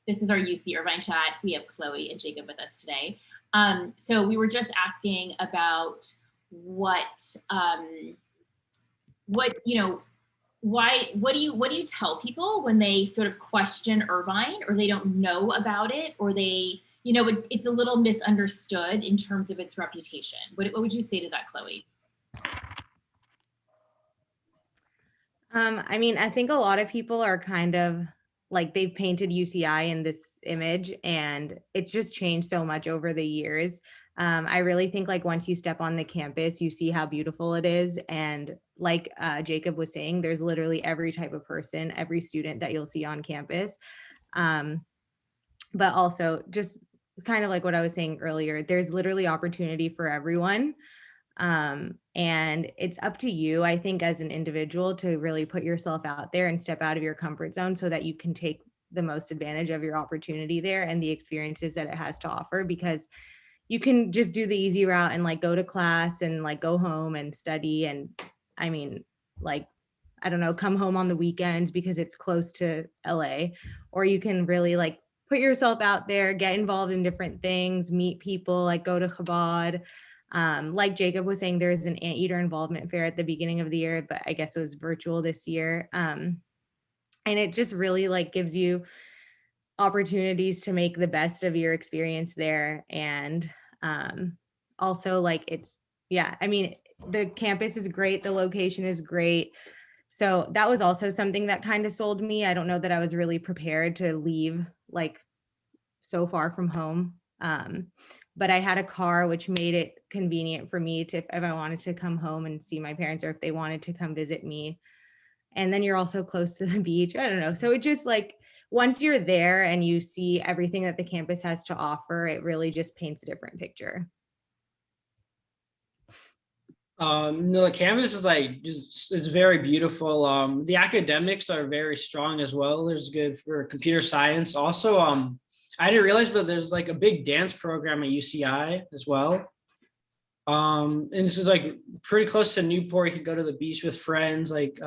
This is our UC Irvine chat. We have Chloe and Jacob with us today. So we were just asking about what do you tell people when they sort of question Irvine, or they don't know about it, or they, it's a little misunderstood in terms of its reputation? What would you say to that, Chloe? I mean, I think a lot of people are kind of like, they've painted UCI in this image, and it's just changed so much over the years. I really think like once you step on the campus, you see how beautiful it is. And like Jacob was saying, there's literally every type of person, every student that you'll see on campus. But also just kind of like what I was saying earlier, there's literally opportunity for everyone. And it's up to you, I think, as an individual to really put yourself out there and step out of your comfort zone so that you can take the most advantage of your opportunity there and the experiences that it has to offer. Because you can just do the easy route and like go to class and like go home and study. And I mean, like, I don't know, come home on the weekends because it's close to LA, or you can really like put yourself out there, get involved in different things, meet people, like go to Chabad. Like Jacob was saying, there's an Anteater involvement fair at the beginning of the year, but I guess it was virtual this year. And it just really like gives you opportunities to make the best of your experience there. And also like I mean, the campus is great, the location is great. So that was also something that kind of sold me. I don't know that I was really prepared to leave like so far from home. But I had a car, which made it convenient for me to, if I wanted to come home and see my parents, or if they wanted to come visit me. And then you're also close to the beach. I don't know. So it just like, once you're there and you see everything that the campus has to offer, it really just paints a different picture. No, the campus is like it's very beautiful. The academics are very strong as well. There's good for computer science. Also, I didn't realize, but there's like a big dance program at UCI as well. And this is like pretty close to Newport. You could go to the beach with friends. Like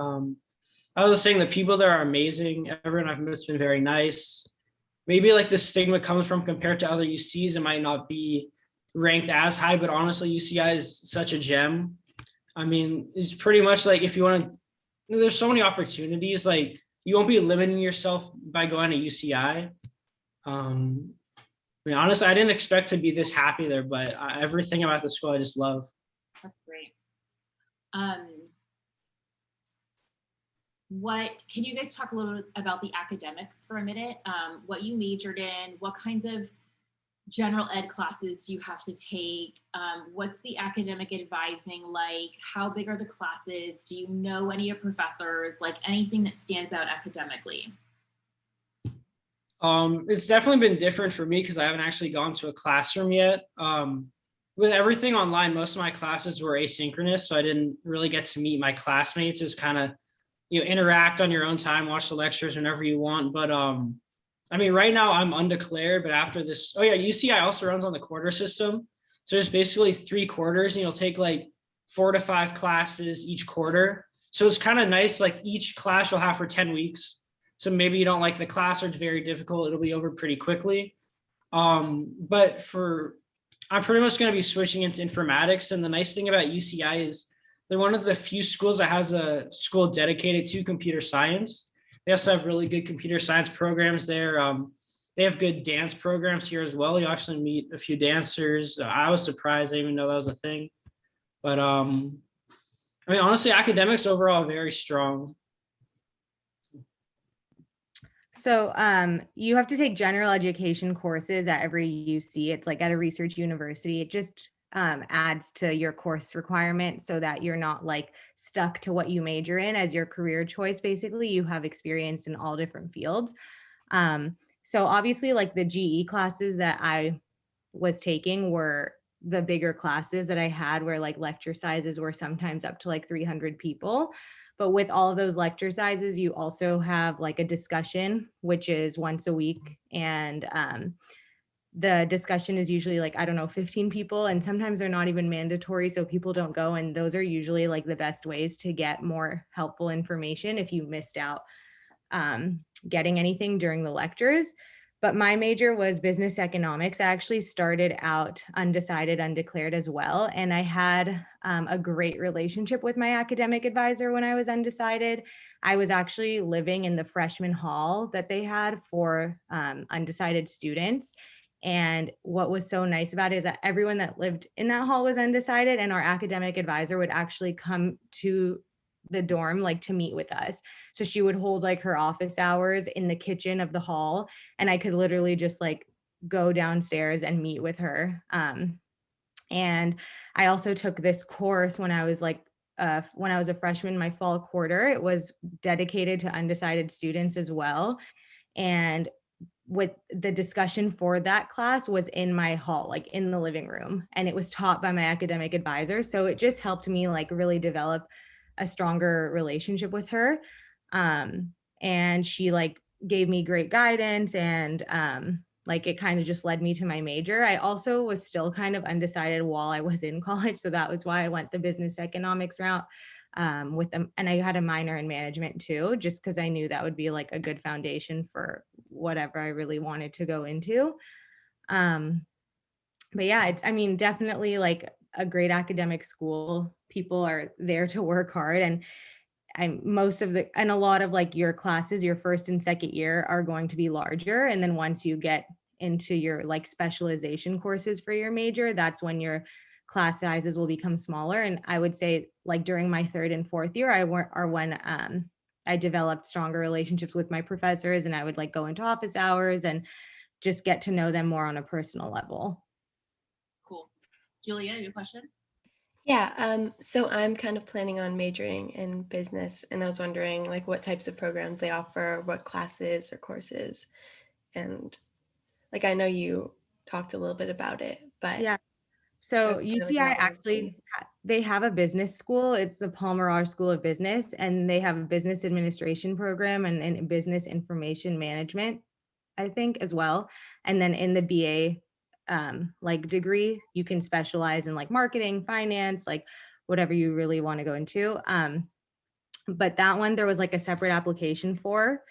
I was saying, the people there are amazing. Everyone I've met has been very nice. Maybe like the stigma comes from, compared to other UCs, it might not be ranked as high, but honestly, UCI is such a gem. I mean, it's pretty much like, if you want to, there's so many opportunities. Like you won't be limiting yourself by going to UCI. I mean, honestly, I didn't expect to be this happy there, but everything about the school I just love. That's great. Can you guys talk a little bit about the academics for a minute? What you majored in, what kinds of general ed classes do you have to take? What's the academic advising like? How big are the classes? Do you know any of professors? Like anything that stands out academically? It's definitely been different for me because I haven't actually gone to a classroom yet. With everything online, most of my classes were asynchronous, so I didn't really get to meet my classmates. It was kind of, interact on your own time, watch the lectures whenever you want. But I mean, right now I'm undeclared, but after this, UCI also runs on the quarter system. So there's basically 3 quarters, and you'll take like 4 to 5 classes each quarter. So it's kind of nice, like each class you'll have for 10 weeks. So maybe you don't like the class or it's very difficult, it'll be over pretty quickly. But I'm pretty much going to be switching into informatics. And the nice thing about UCI is they're one of the few schools that has a school dedicated to computer science. They also have really good computer science programs there. They have good dance programs here as well. You actually meet a few dancers. I was surprised, I didn't even know that was a thing. But I mean, honestly, academics overall are very strong. So you have to take general education courses at every UC. It's like at a research university. It just adds to your course requirement so that you're not like stuck to what you major in as your career choice. Basically, you have experience in all different fields. So obviously, like the GE classes that I was taking were the bigger classes that I had, where like lecture sizes were sometimes up to like 300 people. But with all of those lecture sizes, you also have like a discussion, which is once a week. And the discussion is usually like, I don't know, 15 people. And sometimes they're not even mandatory, so people don't go. And those are usually like the best ways to get more helpful information if you missed out getting anything during the lectures. But my major was business economics. I actually started out undecided, undeclared as well. And I had a great relationship with my academic advisor when I was undecided. I was actually living in the freshman hall that they had for undecided students. And what was so nice about it is that everyone that lived in that hall was undecided, and our academic advisor would actually come to the dorm like to meet with us. So she would hold like her office hours in the kitchen of the hall, and I could literally just like go downstairs and meet with her. And I also took this course when I was a freshman, my fall quarter. It was dedicated to undecided students as well. And with the discussion for that class was in my hall, like in the living room, and it was taught by my academic advisor. So it just helped me like really develop a stronger relationship with her. And she like gave me great guidance, and like it kind of just led me to my major. I also was still kind of undecided while I was in college. So that was why I went the business economics route with them. And I had a minor in management too, just because I knew that would be like a good foundation for whatever I really wanted to go into. But yeah, it's, I mean, definitely like a great academic school. People are there to work hard, and a lot of like your classes, your first and second year are going to be larger. And then once you get into your like specialization courses for your major, that's when your class sizes will become smaller. And I would say like during my third and fourth year, I developed stronger relationships with my professors, and I would like go into office hours and just get to know them more on a personal level. Cool. Julia, your question? Yeah, so I'm kind of planning on majoring in business, and I was wondering like what types of programs they offer, what classes or courses, and like I know you talked a little bit about it, but Yeah. So I'd really like UCI more information. actually, they have a business school. It's the Palmer School of Business, and they have a business administration program and business information management, I think, as well. And then in the BA like degree, you can specialize in like marketing, finance, like whatever you really want to go into. But that one there was like a separate application for.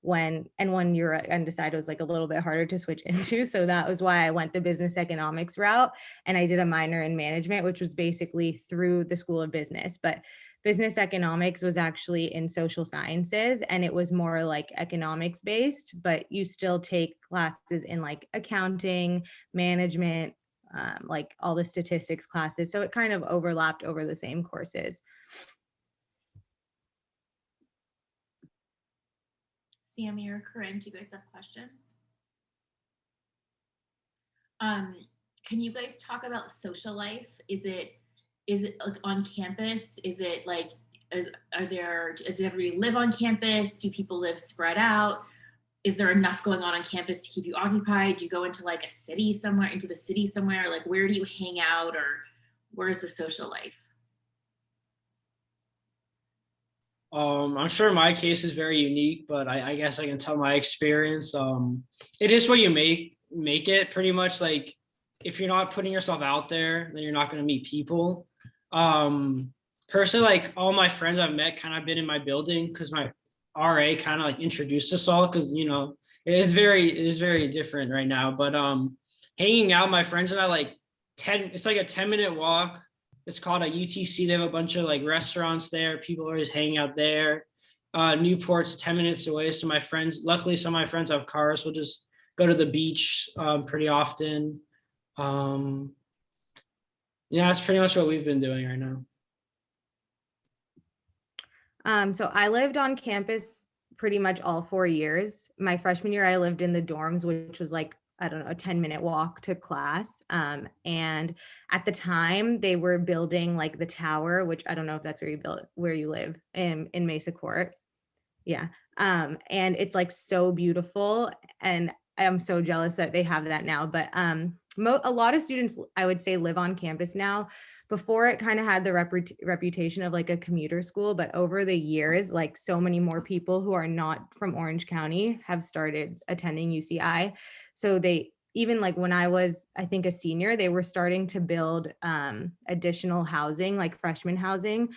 When you're undecided, it was like a little bit harder to switch into. So that was why I went the business economics route, and I did a minor in management, which was basically through the School of Business. But business economics was actually in social sciences, and it was more like economics based, but you still take classes in like accounting, management, like all the statistics classes. So it kind of overlapped over the same courses. Sammy or Corinne, do you guys have questions? Can you guys talk about social life? Is it like on campus? Is it like does everybody live on campus? Do people live spread out? Is there enough going on campus to keep you occupied? Do you go into like into the city somewhere? Like where do you hang out, or where's the social life? I'm sure my case is very unique, but I guess I can tell my experience. It is what you make it pretty much. Like if you're not putting yourself out there, then you're not going to meet people. Personally, like all my friends I've met kind of been in my building because my RA kind of like introduced us all, because it is very different right now. But hanging out, my friends and I it's like a 10-minute walk. It's called a UTC. They have a bunch of like restaurants there. People are always hanging out there. Newport's 10 minutes away. So luckily some of my friends have cars. We'll just go to the beach pretty often. Yeah, that's pretty much what we've been doing right now. So I lived on campus pretty much all 4 years. My freshman year, I lived in the dorms, which was like, I don't know, a 10-minute walk to class. And at the time they were building like the tower, which I don't know if that's where you live in Mesa Court. Yeah. And it's like so beautiful, and I'm so jealous that they have that now. But a lot of students, I would say, live on campus now. Before, it kind of had the reputation of like a commuter school, but over the years, like so many more people who are not from Orange County have started attending UCI. So they, even like when I was, I think, a senior, they were starting to build additional housing, like freshman housing,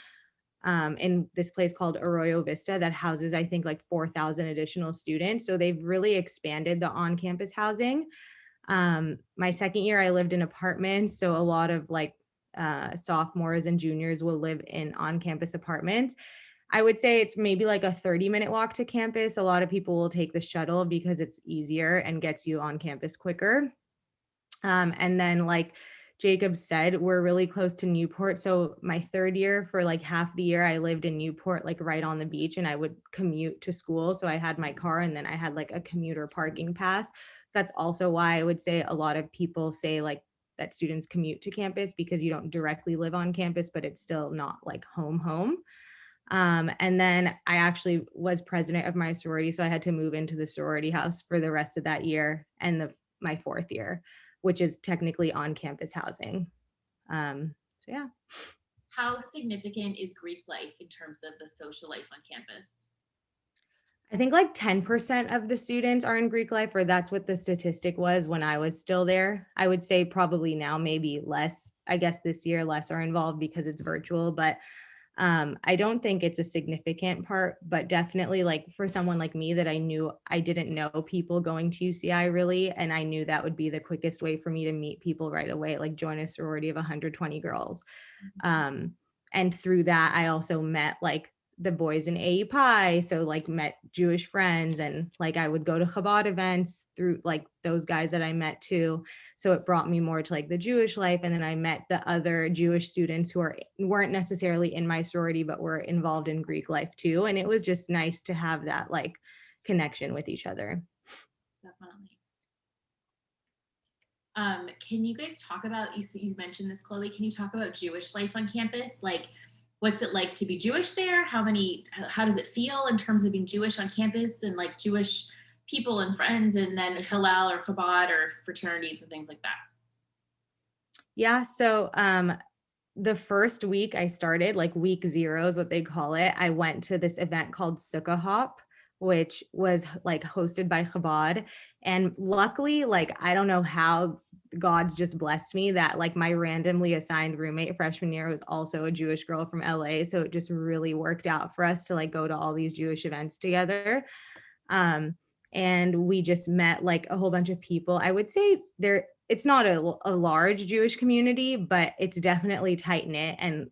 in this place called Arroyo Vista that houses, I think, like 4,000 additional students. So they've really expanded the on-campus housing. My second year, I lived in apartments. So a lot of like sophomores and juniors will live in on-campus apartments. I would say it's maybe like a 30-minute walk to campus. A lot of people will take the shuttle because it's easier and gets you on campus quicker. And then like Jacob said, we're really close to Newport. So my third year, for like half the year, I lived in Newport, like right on the beach, and I would commute to school. So I had my car and then I had like a commuter parking pass. That's also why I would say a lot of people say like that students commute to campus, because you don't directly live on campus, but it's still not like home. And then I actually was president of my sorority. So I had to move into the sorority house for the rest of that year and my fourth year, which is technically on campus housing. So yeah. How significant is Greek life in terms of the social life on campus? I think like 10% of the students are in Greek life, or that's what the statistic was when I was still there. I would say probably now maybe less. I guess this year less are involved because it's virtual, but I don't think it's a significant part, but definitely like for someone like me that I didn't know people going to UCI really, and I knew that would be the quickest way for me to meet people right away, like join a sorority of 120 girls. And through that, I also met like the boys in AE Pi, so like met Jewish friends, and like I would go to Chabad events through like those guys that I met too. So it brought me more to like the Jewish life, and then I met the other Jewish students who weren't necessarily in my sorority but were involved in Greek life too, and it was just nice to have that like connection with each other. Definitely. Can you guys talk about, you mentioned this, Chloe, can you talk about Jewish life on campus? Like, what's it like to be Jewish there? How does it feel in terms of being Jewish on campus, and like Jewish people and friends, and then Hillel or Chabad or fraternities and things like that? Yeah, so the first week I started, like week 0 is what they call it, I went to this event called Sukkah Hop, which was like hosted by Chabad. And luckily, like, I don't know how God's just blessed me that like my randomly assigned roommate freshman year was also a Jewish girl from LA. So it just really worked out for us to like go to all these Jewish events together. And we just met like a whole bunch of people. I would say it's not a large Jewish community, but it's definitely tight knit, and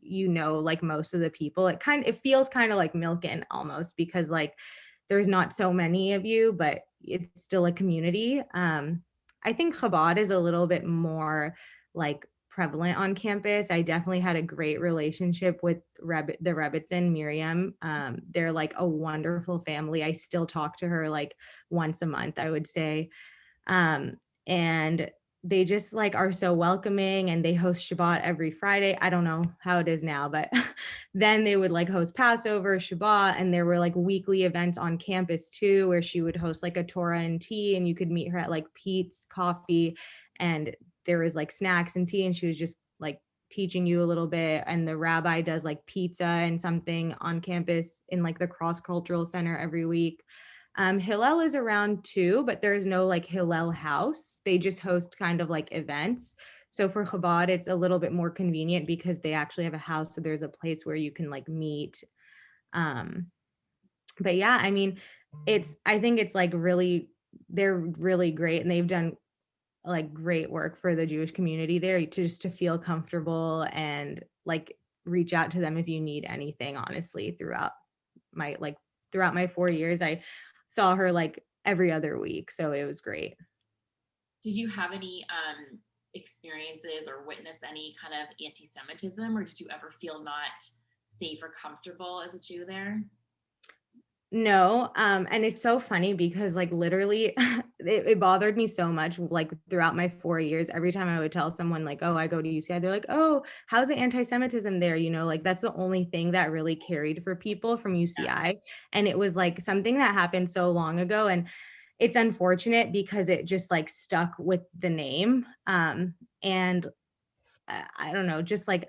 like most of the people. It feels kind of like Milken almost, because like there's not so many of you, but it's still a community. I think Chabad is a little bit more like prevalent on campus. I definitely had a great relationship with the Rebbitzin, Miriam. They're like a wonderful family. I still talk to her like once a month, I would say. And they just like are so welcoming, and they host Shabbat every Friday. I don't know how it is now, but then they would like host Passover, Shabbat, and there were like weekly events on campus too, where she would host like a Torah and tea, and you could meet her at like Pete's Coffee, and there was like snacks and tea, and she was just like teaching you a little bit. And the rabbi does like pizza and something on campus in like the cross-cultural center every week. Hillel is around too, but there's no like Hillel house. They just host kind of like events. So for Chabad, it's a little bit more convenient because they actually have a house. So there's a place where you can like meet. But yeah, I mean, I think it's like they're really great, and they've done like great work for the Jewish community there to feel comfortable, and like reach out to them if you need anything. Honestly, throughout my 4 years, I saw her like every other week, so it was great. Did you have any experiences or witness any kind of anti-Semitism, or did you ever feel not safe or comfortable as a Jew there? No, and it's so funny because like literally it bothered me so much like throughout my 4 years. Every time I would tell someone like, oh, I go to UCI, they're like, oh, how's the anti-Semitism there? Like that's the only thing that really carried for people from UCI. And it was like something that happened so long ago, and it's unfortunate because it just like stuck with the name. And I don't know, just like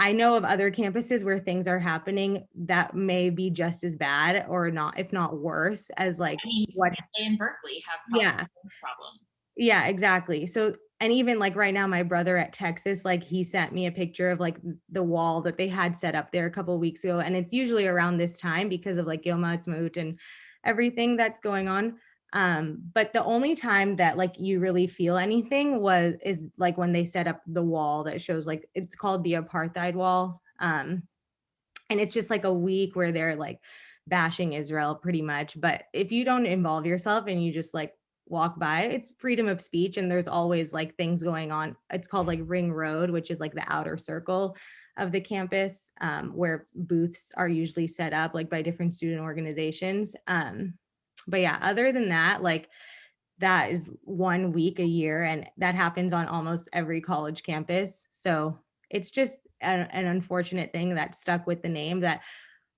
I know of other campuses where things are happening that may be just as bad, or not, if not worse, as like I mean, what in Berkeley have yeah this problem. Yeah, exactly. So, and even like right now, my brother at Texas, like he sent me a picture of like the wall that they had set up there a couple of weeks ago. And it's usually around this time because of like Yom Ha'atzmaut and everything that's going on. But the only time that like you really feel anything is like when they set up the wall that shows like it's called the Apartheid Wall. And it's just like a week where they're like bashing Israel pretty much. But if you don't involve yourself and you just like walk by, it's freedom of speech. And there's always like things going on. It's called like Ring Road, which is like the outer circle of the campus, where booths are usually set up like by different student organizations. But yeah, other than that, like that is 1 week a year, and that happens on almost every college campus. So it's just an unfortunate thing that stuck with the name, that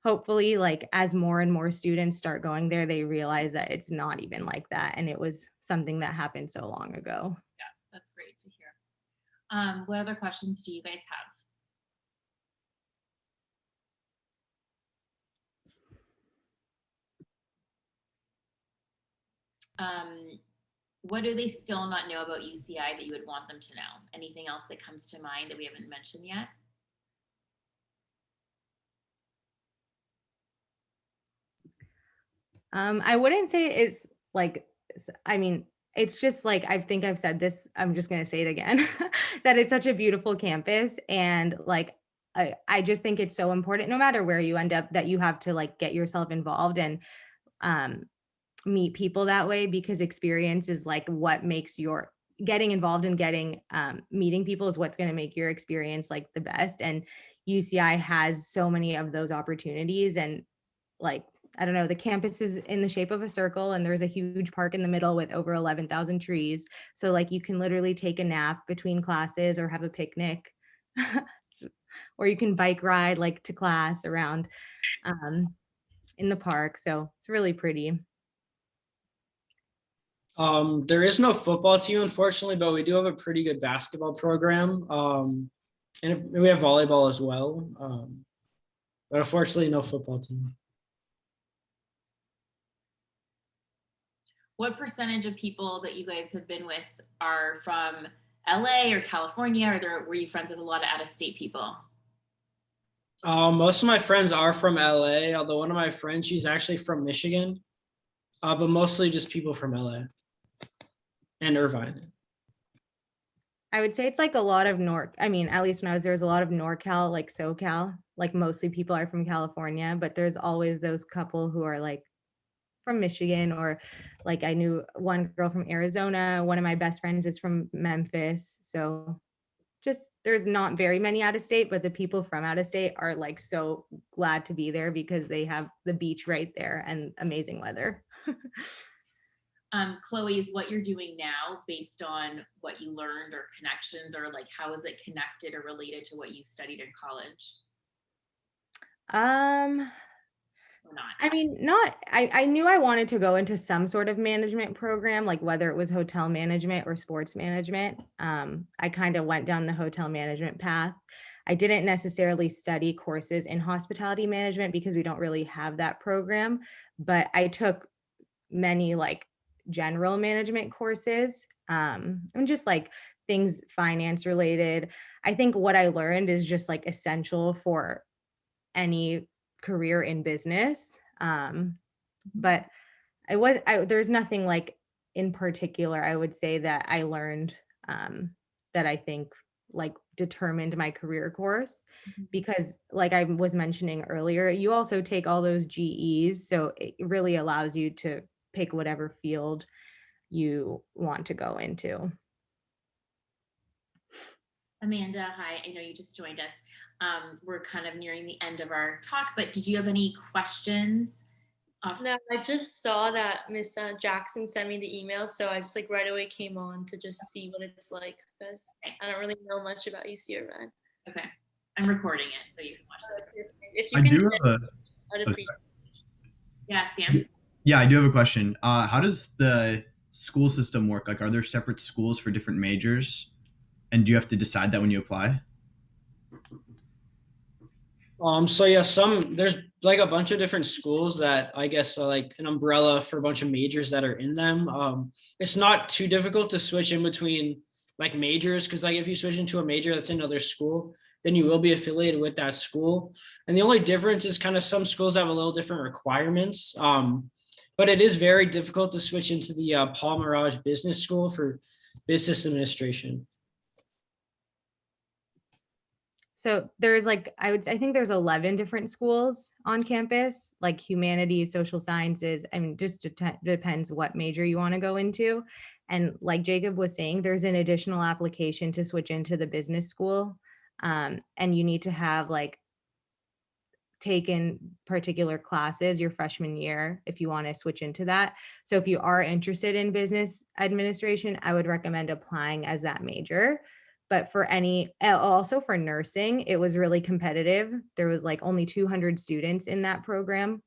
hopefully like as more and more students start going there, they realize that it's not even like that, and it was something that happened so long ago. Yeah, that's great to hear. What other questions do you guys have? What do they still not know about UCI that you would want them to know? Anything else that comes to mind that we haven't mentioned yet? I wouldn't say it's like, I mean, it's just like, I think I've said this, I'm just going to say it again, that it's such a beautiful campus. And like, I just think it's so important, no matter where you end up, that you have to like get yourself involved and um, meet people that way, because experience is like what makes your getting involved and getting meeting people is what's going to make your experience like the best. And UCI has so many of those opportunities. And like, I don't know, the campus is in the shape of a circle, and there's a huge park in the middle with over 11,000 trees. So like you can literally take a nap between classes or have a picnic, or you can bike ride like to class around in the park. So it's really pretty. There is no football team, unfortunately, but we do have a pretty good basketball program. And we have volleyball as well. But unfortunately, no football team. What percentage of people that you guys have been with are from LA or California, or were you friends with a lot of out-of-state people? Most of my friends are from LA, although one of my friends, she's actually from Michigan, but mostly just people from LA and Irvine. I would say it's like a lot of I mean, at least when I was there, was a lot of NorCal, like SoCal, like mostly people are from California, but there's always those couple who are like from Michigan, or like I knew one girl from Arizona. One of my best friends is from Memphis. So just there's not very many out of state, but the people from out of state are like so glad to be there because they have the beach right there and amazing weather. Chloe, is what you're doing now based on what you learned or connections, or like how is it connected or related to what you studied in college? Or not? I mean, I knew I wanted to go into some sort of management program, like whether it was hotel management or sports management. I kind of went down the hotel management path. I didn't necessarily study courses in hospitality management because we don't really have that program, but I took many like general management courses, and just like things finance related. I think what I learned is just like essential for any career in business. But there's nothing like in particular I would say that I learned that I think like determined my career course, because like I was mentioning earlier, you also take all those GEs, so it really allows you to pick whatever field you want to go into. Amanda, hi, I know you just joined us. We're kind of nearing the end of our talk, but did you have any questions? No, I just saw that Miss Jackson sent me the email, so I just like right away came on to just see what it's like, because I don't really know much about UC Irvine. Okay, I'm recording it so you can watch it. If you I can do have I'd appreciate it. Yeah, Sam? Yeah, I do have a question. How does the school system work? Like, are there separate schools for different majors? And do you have to decide that when you apply? So yeah, there's like a bunch of different schools that I guess are like an umbrella for a bunch of majors that are in them. It's not too difficult to switch in between like majors, because like if you switch into a major that's in another school, then you will be affiliated with that school. And the only difference is kind of some schools have a little different requirements. But it is very difficult to switch into the Paul Mirage Business School for business administration. So there's like, I think there's 11 different schools on campus, like humanities, social sciences. I mean, just depends what major you want to go into. And like Jacob was saying, there's an additional application to switch into the business school. And you need to have like taken particular classes your freshman year if you want to switch into that. So if you are interested in business administration, I would recommend applying as that major. But for also for nursing, it was really competitive. There was like only 200 students in that program.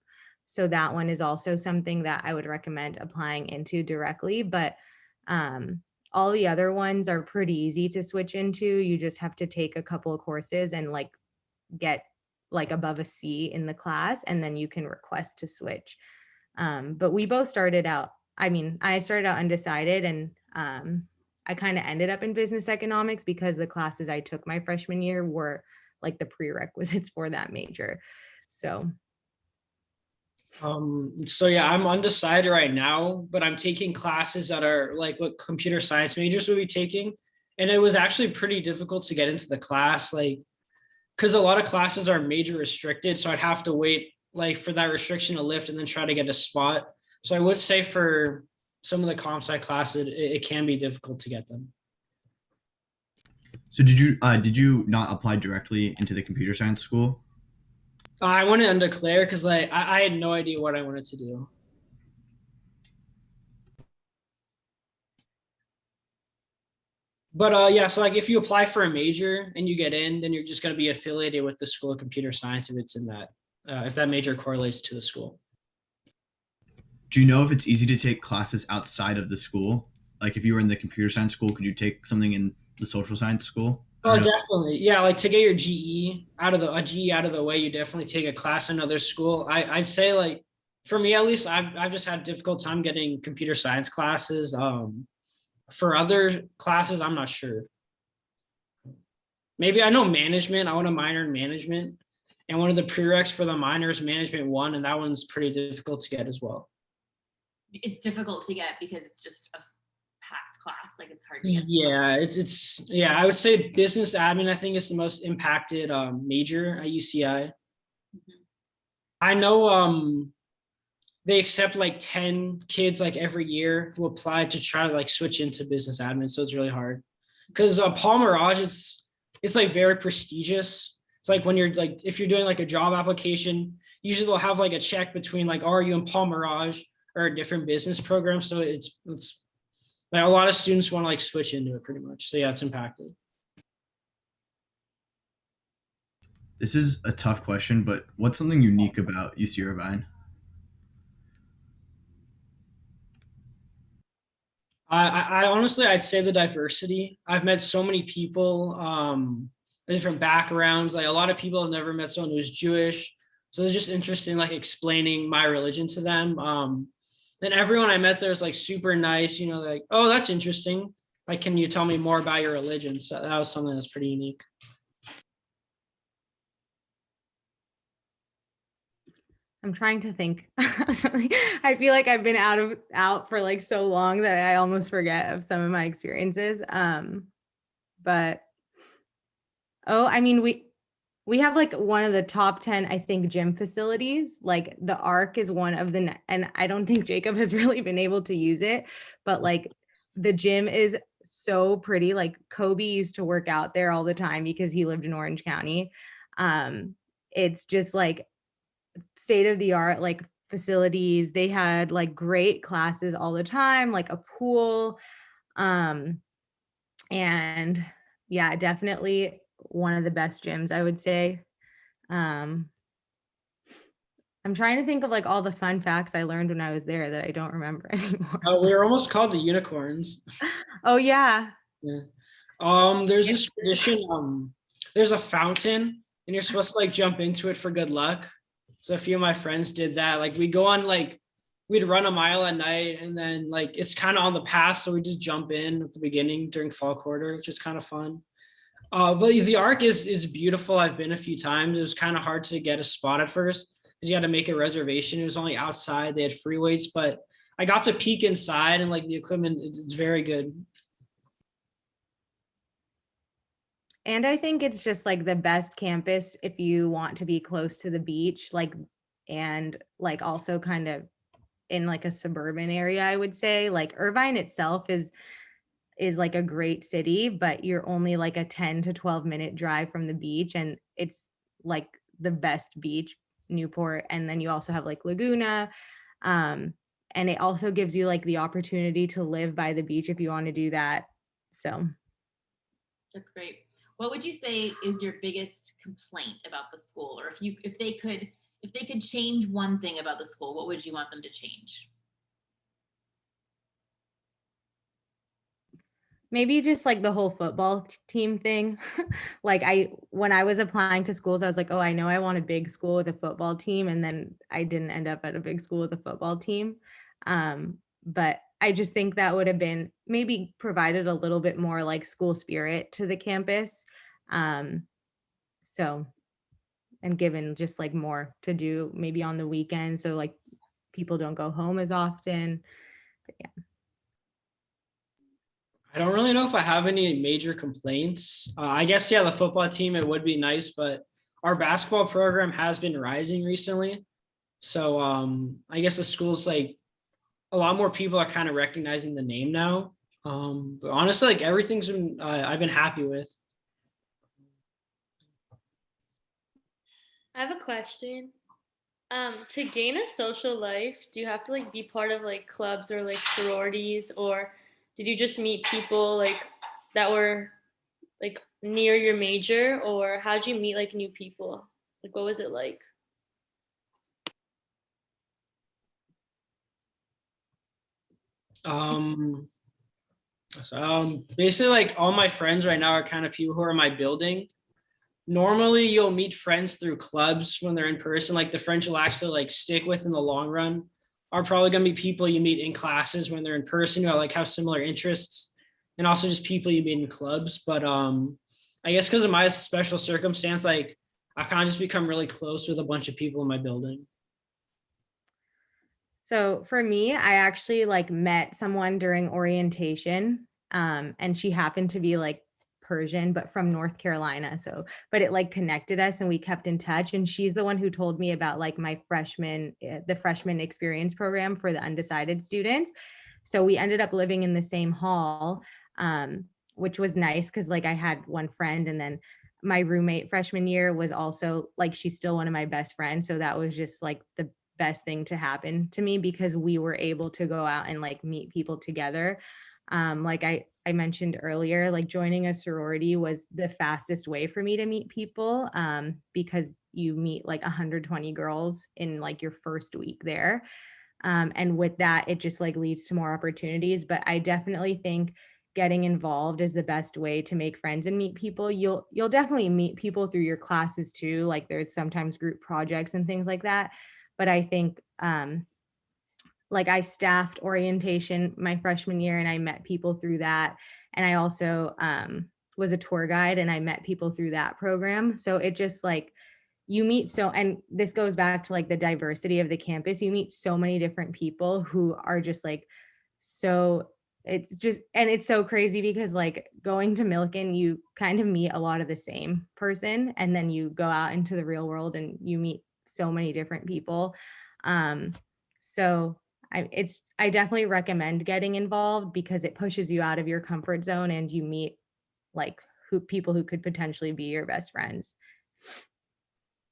So that one is also something that I would recommend applying into directly. But all the other ones are pretty easy to switch into. You just have to take a couple of courses and like get like above a C in the class, and then you can request to switch. But we both started out, I started out undecided, and I kind of ended up in business economics because the classes I took my freshman year were like the prerequisites for that major. So yeah, I'm undecided right now, but I'm taking classes that are like what computer science majors will be taking. And it was actually pretty difficult to get into the class, like, because a lot of classes are major restricted. So I'd have to wait like for that restriction to lift and then try to get a spot. So I would say for some of the comp sci classes, it can be difficult to get them. So did you not apply directly into the computer science school? I wanted to undeclare because like I had no idea what I wanted to do. But yeah, so like if you apply for a major and you get in, then you're just going to be affiliated with the School of Computer Science if it's in that, if that major correlates to the school. Do you know if it's easy to take classes outside of the school? Like if you were in the computer science school, could you take something in the social science school? Oh, definitely. Yeah, like to get your GE out of the way, you definitely take a class in another school. I'd say like for me at least, I've just had a difficult time getting computer science classes. For other classes, I'm not sure. Maybe I know management. I want to minor in management, and one of the prereqs for the minor is management 1, and that one's pretty difficult to get as well. It's difficult to get because it's just a packed class. Like it's hard to get. Yeah, it's yeah. I would say business admin, I think, is the most impacted major at UCI. Mm-hmm. I know they accept like 10 kids like every year who apply to try to like switch into business admin. So it's really hard because Paul Mirage, it's like very prestigious. It's like when you're like, if you're doing like a job application, usually they'll have like a check between like, are you in Paul Mirage or a different business program? So it's like a lot of students want to like switch into it pretty much. So yeah, it's impacted. This is a tough question, but what's something unique about UC Irvine? I honestly, I'd say the diversity. I've met so many people, different backgrounds. Like a lot of people have never met someone who's Jewish. So it's just interesting, like explaining my religion to them. Then everyone I met there is like super nice, you know, like, oh, that's interesting. Like, can you tell me more about your religion? So that was something that's pretty unique. I'm trying to think. I feel like I've been out for like so long that I almost forget of some of my experiences. But I mean, we have like one of the top 10, I think, gym facilities. Like the ARC is one of the, and I don't think Jacob has really been able to use it, but like the gym is so pretty. Like Kobe used to work out there all the time because he lived in Orange County. It's just like state of the art like facilities. They had like great classes all the time, like a pool. And yeah, definitely one of the best gyms, I would say. I'm trying to think of like all the fun facts I learned when I was there that I don't remember anymore. We were almost called the unicorns. Oh yeah. Yeah. There's this tradition, there's a fountain and you're supposed to like jump into it for good luck. So a few of my friends did that. Like we go on like we'd run a mile at night, and then like it's kind of on the pass, so we just jump in at the beginning during fall quarter, which is kind of fun. But the arc is beautiful. I've been a few times. It was kind of hard to get a spot at first because you had to make a reservation. It was only outside. They had free weights, but I got to peek inside, and like the equipment, it's very good. And I think it's just like the best campus if you want to be close to the beach, like, and like also kind of in like a suburban area, I would say. Like Irvine itself is like a great city, but you're only like a 10 to 12-minute drive from the beach, and it's like the best beach, Newport. And then you also have like Laguna. And it also gives you like the opportunity to live by the beach if you want to do that. So That's great. What would you say is your biggest complaint about the school? Or if they could change one thing about the school, what would you want them to change? maybe just like the whole football team thing. Like when I was applying to schools, I was like, oh, I know I want a big school with a football team. And then I didn't end up at a big school with a football team. But I just think that would have been maybe provided a little bit more like school spirit to the campus. So, and given just like more to do maybe on the weekend. So like people don't go home as often. But yeah. I don't really know if I have any major complaints. I guess, yeah, the football team, it would be nice, but our basketball program has been rising recently. So I guess the school's like a lot more people are kind of recognizing the name now. But honestly, like everything's been, I've been happy with. I have a question. To gain a social life, do you have to like be part of like clubs or like sororities, or did you just meet people like that were like near your major, or how'd you meet like new people? Like what was it like? Basically like all my friends right now are kind of people who are in my building. Normally you'll meet friends through clubs when they're in person. Like the friends you'll actually like stick with in the long run are probably going to be people you meet in classes when they're in person who like have similar interests, and also just people you meet in clubs. But I guess because of my special circumstance, like I kind of just become really close with a bunch of people in my building. So for me, I actually like met someone during orientation, and she happened to be like Persian, but from North Carolina. So, but it like connected us and we kept in touch. And she's the one who told me about like the freshman experience program for the undecided students. So we ended up living in the same hall, which was nice because like I had one friend, and then my roommate freshman year was also like, she's still one of my best friends. So that was just like the best thing to happen to me because we were able to go out and like meet people together. Like I mentioned earlier, like joining a sorority was the fastest way for me to meet people, because you meet like 120 girls in like your first week there. And with that, it just like leads to more opportunities. But I definitely think getting involved is the best way to make friends and meet people. You'll definitely meet people through your classes too. Like there's sometimes group projects and things like that. But I think like I staffed orientation my freshman year and I met people through that. And I also was a tour guide and I met people through that program. So it just like you meet and this goes back to like the diversity of the campus. You meet so many different people who are just like, so it's so crazy because like going to Milken, you kind of meet a lot of the same person, and then you go out into the real world and you meet so many different people. So I definitely recommend getting involved because it pushes you out of your comfort zone and you meet like people who could potentially be your best friends.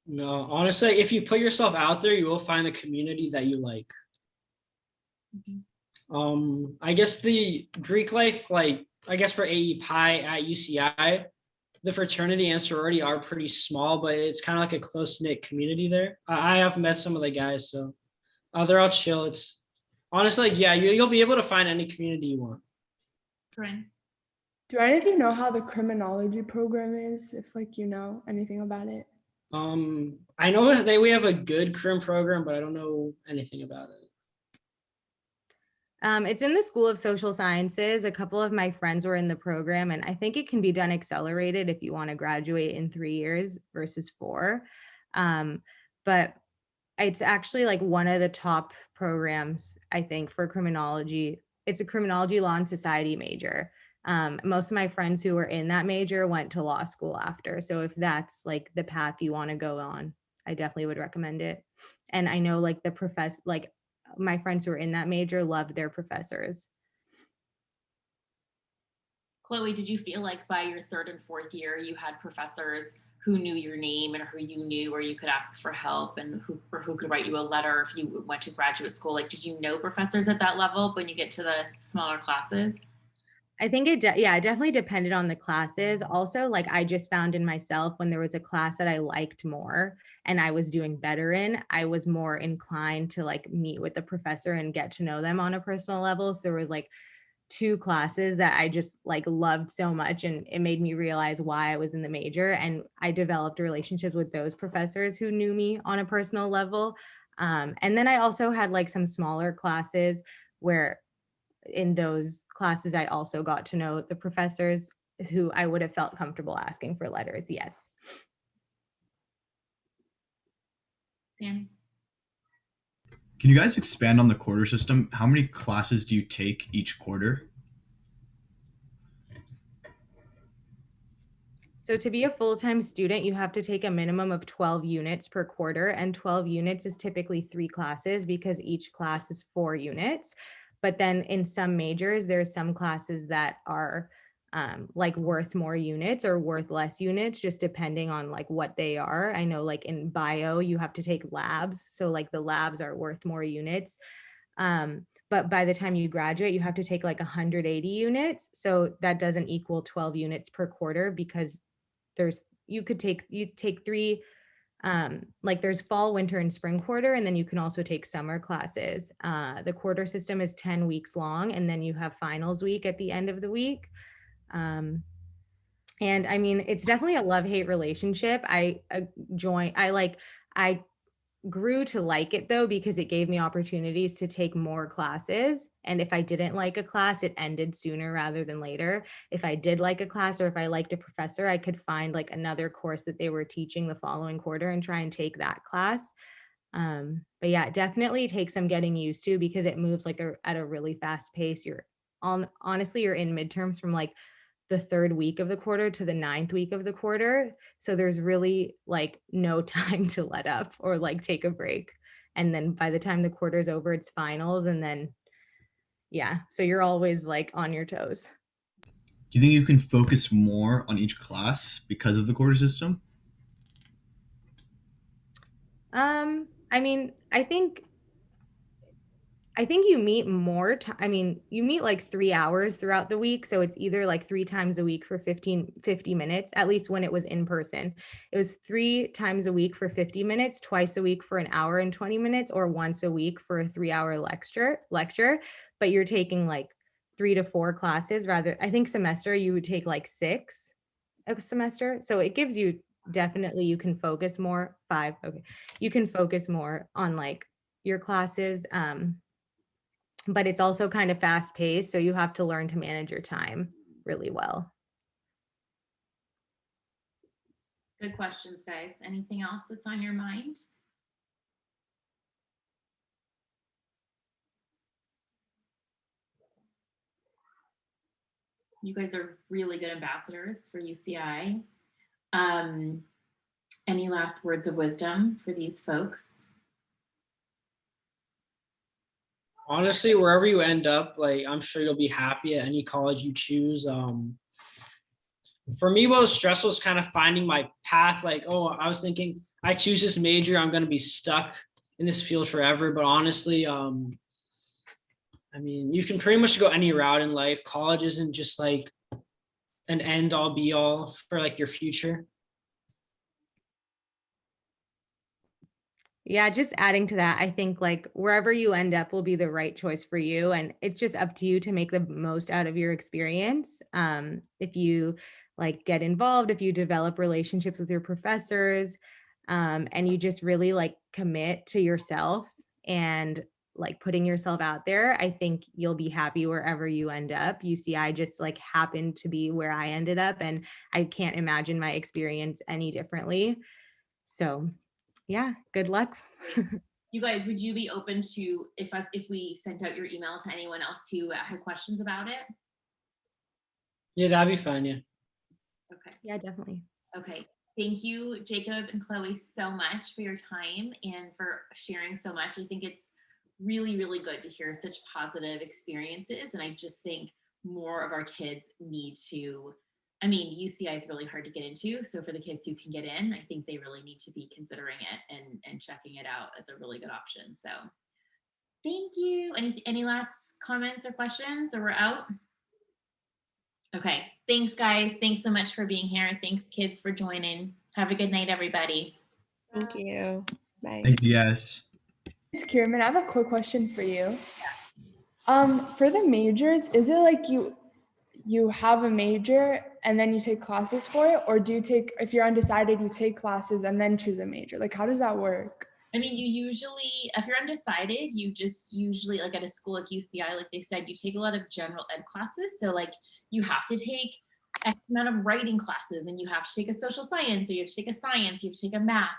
No, honestly, if you put yourself out there, you will find a community that you like. I guess the Greek life, like I guess for AE Pi at UCI, the fraternity and sorority are pretty small, but it's kind of like a close-knit community there. I have met some of the guys, so they're all chill. It's honestly like, yeah, you'll be able to find any community you want. Corinne? Do any of you know how the criminology program is, if like you know anything about it? I know that we have a good career program, but I don't know anything about it. It's in the School of Social Sciences. A couple of my friends were in the program, and I think it can be done accelerated if you want to graduate in 3 years versus 4. But it's actually like one of the top programs, I think, for criminology. It's a criminology law and society major. Most of my friends who were in that major went to law school after. So if that's like the path you want to go on, I definitely would recommend it. And I know like my friends who are in that major loved their professors. Chloe, did you feel like by your 3rd and 4th year, you had professors who knew your name and who you knew, or you could ask for help, and who could write you a letter if you went to graduate school? Like, did you know professors at that level when you get to the smaller classes? I think it definitely depended on the classes. Also, like I just found in myself when there was a class that I liked more and I was doing better in, I was more inclined to like meet with the professor and get to know them on a personal level. So there was like 2 classes that I just like loved so much, and it made me realize why I was in the major, and I developed relationships with those professors who knew me on a personal level. And then I also had like some smaller classes where in those classes, I also got to know the professors who I would have felt comfortable asking for letters. Yes. Sammy? Can you guys expand on the quarter system? How many classes do you take each quarter? So to be a full-time student, you have to take a minimum of 12 units per quarter, and 12 units is typically 3 classes because each class is 4 units. But then in some majors, there's some classes that are like worth more units or worth less units, just depending on like what they are. I know like in bio, you have to take labs. So like the labs are worth more units. But by the time you graduate, you have to take like 180 units. So that doesn't equal 12 units per quarter because you take 3 like there's fall, winter, and spring quarter, and then you can also take summer classes. The quarter system is 10 weeks long, and then you have finals week at the end of the week. And I mean, it's definitely a love-hate relationship. I grew to like it though, because it gave me opportunities to take more classes. And if I didn't like a class, it ended sooner rather than later. If I did like a class, or if I liked a professor, I could find like another course that they were teaching the following quarter and try and take that class. But yeah, it definitely takes some getting used to because it moves like at a really fast pace. Honestly, you're in midterms from like the 3rd week of the quarter to the 9th week of the quarter. So there's really like no time to let up or like take a break. And then by the time the quarter's over, it's finals. And then, yeah, so you're always like on your toes. Do you think you can focus more on each class because of the quarter system? I mean, I think you meet more. You meet like 3 hours throughout the week. So it's either like 3 times a week for 50 minutes, at least when it was in person. It was 3 times a week for 50 minutes, twice a week for an hour and 20 minutes, or once a week for a 3-hour lecture. But you're taking like 3 to 4 classes rather. I think semester you would take like 6 a semester. So it gives you definitely, you can focus more. 5. Okay. You can focus more on like your classes. But it's also kind of fast paced. So you have to learn to manage your time really well. Good questions, guys. Anything else that's on your mind? You guys are really good ambassadors for UCI. Any last words of wisdom for these folks? Honestly, wherever you end up, like I'm sure you'll be happy at any college you choose. For me, what was stressful is kind of finding my path. Like, oh, I was thinking I choose this major, I'm going to be stuck in this field forever. But honestly, I mean, you can pretty much go any route in life. College isn't just like an end all be all for like your future. Yeah, just adding to that, I think like wherever you end up will be the right choice for you. And it's just up to you to make the most out of your experience. If you like get involved, if you develop relationships with your professors, and you just really like commit to yourself and like putting yourself out there, I think you'll be happy wherever you end up. UCI just like happened to be where I ended up, and I can't imagine my experience any differently. So yeah, good luck. You guys, would you be open to if we sent out your email to anyone else who had questions about it? Yeah, that'd be fine. Yeah. Okay. Yeah, definitely. Okay. Thank you, Jacob and Chloe, so much for your time and for sharing so much. I think it's really, really good to hear such positive experiences. And I just think more of our kids need to, I mean, UCI is really hard to get into. So for the kids who can get in, I think they really need to be considering it and checking it out as a really good option. So thank you. Any last comments or questions, or we're out? Okay. Thanks, guys. Thanks so much for being here. Thanks, kids, for joining. Have a good night, everybody. Thank you. Bye. Thank you, guys. Miss Kierman, I have a quick question for you. For the majors, is it like you have a major and then you take classes for it, or do you take, if you're undecided, you take classes and then choose a major? Like, how does that work? I mean, you usually, if you're undecided, you just usually, like at a school like UCI, like they said, you take a lot of general ed classes. So like you have to take X amount of writing classes, and you have to take a social science, or you have to take a science, you have to take a math.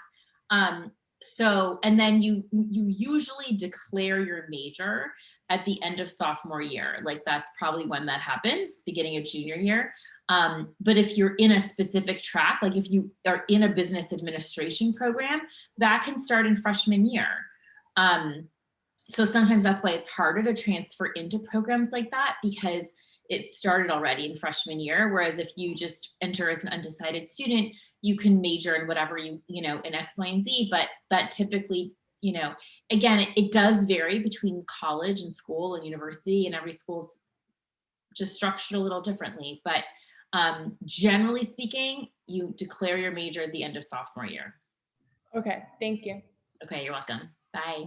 So, and then you usually declare your major at the end of sophomore year. Like that's probably when that happens, beginning of junior year. But if you're in a specific track, like if you are in a business administration program, that can start in freshman year. So sometimes that's why it's harder to transfer into programs like that, because it started already in freshman year. Whereas if you just enter as an undecided student, you can major in whatever in X, Y, and Z. But that typically, again, it does vary between college and school and university, and every school's just structured a little differently. But generally speaking, you declare your major at the end of sophomore year. Okay, thank you. Okay, you're welcome. Bye.